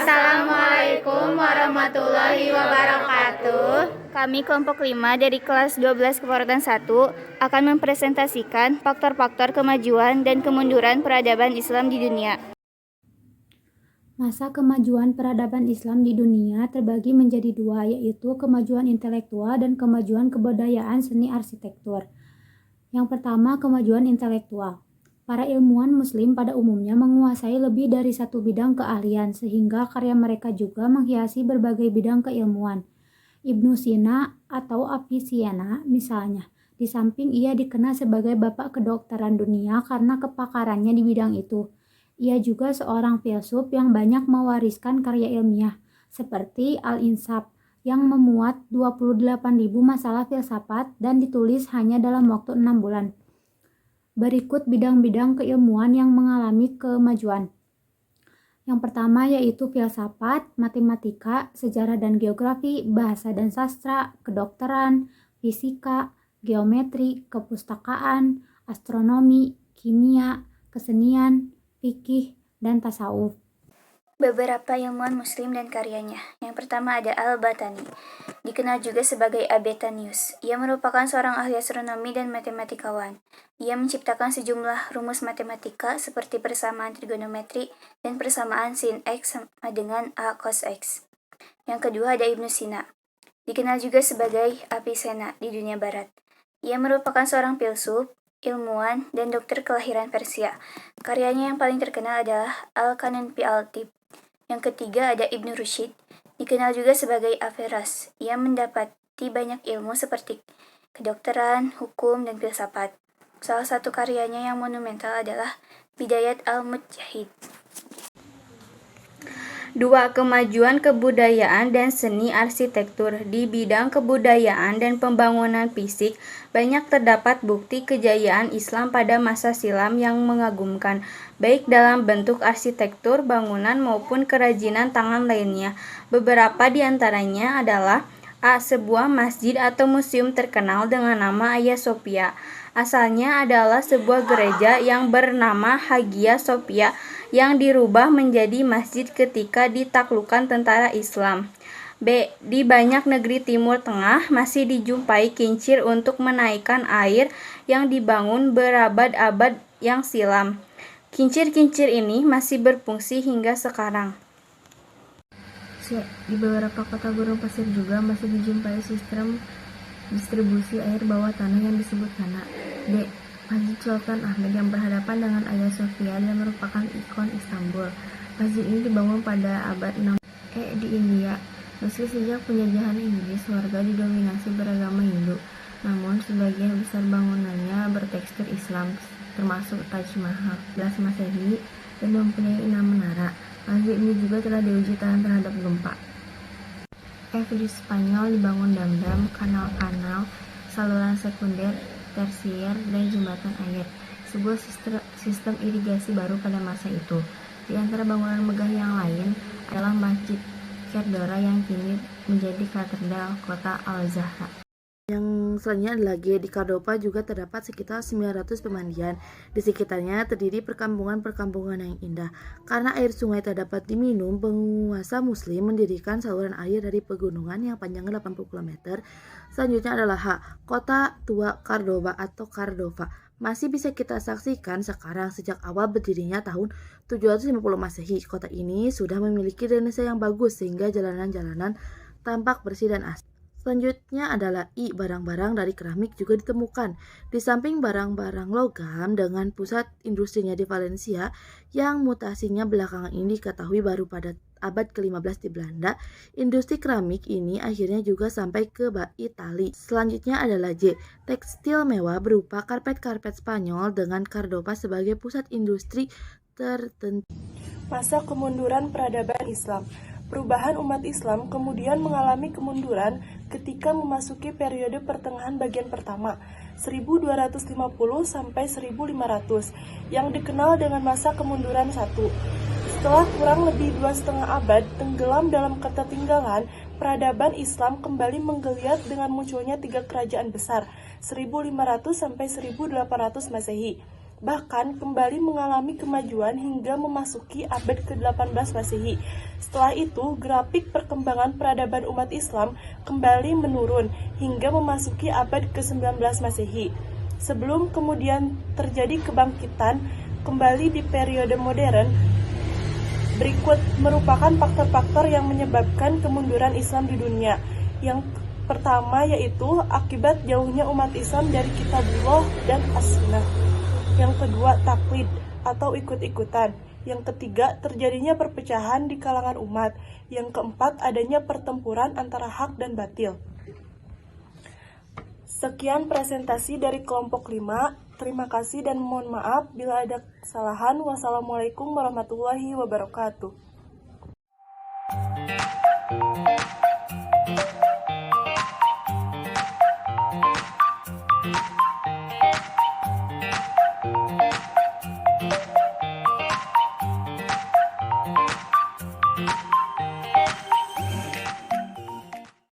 Assalamualaikum warahmatullahi wabarakatuh. Kami kelompok 5 dari kelas 12 Keperawatan 1 akan mempresentasikan faktor-faktor kemajuan dan kemunduran peradaban Islam di dunia. Masa kemajuan peradaban Islam di dunia terbagi menjadi dua, yaitu kemajuan intelektual dan kemajuan kebudayaan seni arsitektur. Yang pertama, kemajuan intelektual. Para ilmuwan muslim pada umumnya menguasai lebih dari satu bidang keahlian, sehingga karya mereka juga menghiasi berbagai bidang keilmuan. Ibnu Sina atau Avicenna misalnya, di samping ia dikenal sebagai bapak kedokteran dunia karena kepakarannya di bidang itu. Ia juga seorang filsuf yang banyak mewariskan karya ilmiah, seperti Al-Insaf, yang memuat 28.000 masalah filsafat dan ditulis hanya dalam waktu 6 bulan. Berikut bidang-bidang keilmuan yang mengalami kemajuan. Yang pertama yaitu filsafat, matematika, sejarah dan geografi, bahasa dan sastra, kedokteran, fisika, geometri, kepustakaan, astronomi, kimia, kesenian, fikih, dan tasawuf. Beberapa ilmuwan muslim dan karyanya. Yang pertama ada Al-Batani, dikenal juga sebagai Avetanius. Ia merupakan seorang ahli astronomi dan matematikawan. Ia menciptakan sejumlah rumus matematika seperti persamaan trigonometri dan persamaan sin X sama dengan A cos X. Yang kedua ada Ibnu Sina, dikenal juga sebagai Avicenna di dunia barat. Ia merupakan seorang filsuf, ilmuwan, dan dokter kelahiran Persia. Karyanya yang paling terkenal adalah Al-Qanun fi al-Tib. Yang ketiga ada Ibnu Rushd, dikenal juga sebagai Averroes. Ia mendapati banyak ilmu seperti kedokteran, hukum, dan filsafat. Salah satu karyanya yang monumental adalah Bidayat al-Mujtahid. 2. Kemajuan kebudayaan dan seni arsitektur. Di bidang kebudayaan dan pembangunan fisik, banyak terdapat bukti kejayaan Islam pada masa silam yang mengagumkan, baik dalam bentuk arsitektur, bangunan, maupun kerajinan tangan lainnya. Beberapa di antaranya adalah A. Sebuah masjid atau museum terkenal dengan nama Hagia Sophia. Asalnya adalah sebuah gereja yang bernama Hagia Sophia yang dirubah menjadi masjid ketika ditaklukkan tentara Islam. B. Di banyak negeri Timur Tengah masih dijumpai kincir untuk menaikkan air yang dibangun berabad-abad yang silam. Kincir-kincir ini masih berfungsi hingga sekarang. C. Di beberapa kota gurun pasir juga masih dijumpai sistem distribusi air bawah tanah yang disebut tanah. D. Masjid Sultan Ahmed yang berhadapan dengan Hagia Sophia dan merupakan ikon Istanbul. Masjid ini dibangun pada abad 6. Di India, meski sejak penjajahan Inggris warga didominasi beragama Hindu, namun sebagian besar bangunannya bertekstur Islam, termasuk Taj Mahal 11 Masehi dan mempunyai 6 menara. Masjid ini juga telah diuji tahan terhadap gempa. Di Spanyol dibangun dam-dam, kanal-kanal, saluran sekunder, tersier, dan jembatan air, sebuah sistem irigasi baru pada masa itu. Di antara bangunan megah yang lain adalah Masjid Kerdora yang kini menjadi katedral kota Al-Zahra. Yang selanjutnya adalah G. Di Cordoba juga terdapat sekitar 900 pemandian. Di sekitarnya terdiri perkampungan-perkampungan yang indah. Karena air sungai tak dapat diminum, penguasa muslim mendirikan saluran air dari pegunungan yang panjangnya 80 km. Selanjutnya adalah H. Kota tua Cordoba atau Cardova. Masih bisa kita saksikan sekarang sejak awal berdirinya tahun 750 Masehi. Kota ini sudah memiliki drainase yang bagus sehingga jalanan-jalanan tampak bersih dan asri. Selanjutnya adalah I. Barang-barang dari keramik juga ditemukan. Di samping barang-barang logam dengan pusat industrinya di Valencia yang mutasinya belakangan ini diketahui baru pada abad ke-15 di Belanda, industri keramik ini akhirnya juga sampai ke Italia. Selanjutnya adalah J. Tekstil mewah berupa karpet-karpet Spanyol dengan Cordoba sebagai pusat industri tertentu. Masa kemunduran peradaban Islam. Perubahan umat Islam kemudian mengalami kemunduran ketika memasuki periode pertengahan bagian pertama, 1250 sampai 1500, yang dikenal dengan masa kemunduran 1. Setelah kurang lebih 2,5 abad tenggelam dalam ketertinggalan, peradaban Islam kembali menggeliat dengan munculnya 3 kerajaan besar, 1500 sampai 1800 Masehi. bahkan kembali mengalami kemajuan hingga memasuki abad ke-18 Masehi. Setelah itu, grafik perkembangan peradaban umat Islam kembali menurun hingga memasuki abad ke-19 Masehi. Sebelum kemudian terjadi kebangkitan kembali di periode modern, berikut merupakan faktor-faktor yang menyebabkan kemunduran Islam di dunia. Yang pertama yaitu akibat jauhnya umat Islam dari Kitabullah dan As-Sunnah. Yang kedua, taklid atau ikut-ikutan. Yang ketiga, terjadinya perpecahan di kalangan umat. Yang keempat, adanya pertempuran antara hak dan batil. Sekian presentasi dari kelompok 5. Terima kasih dan mohon maaf bila ada kesalahan. Wassalamualaikum warahmatullahi wabarakatuh.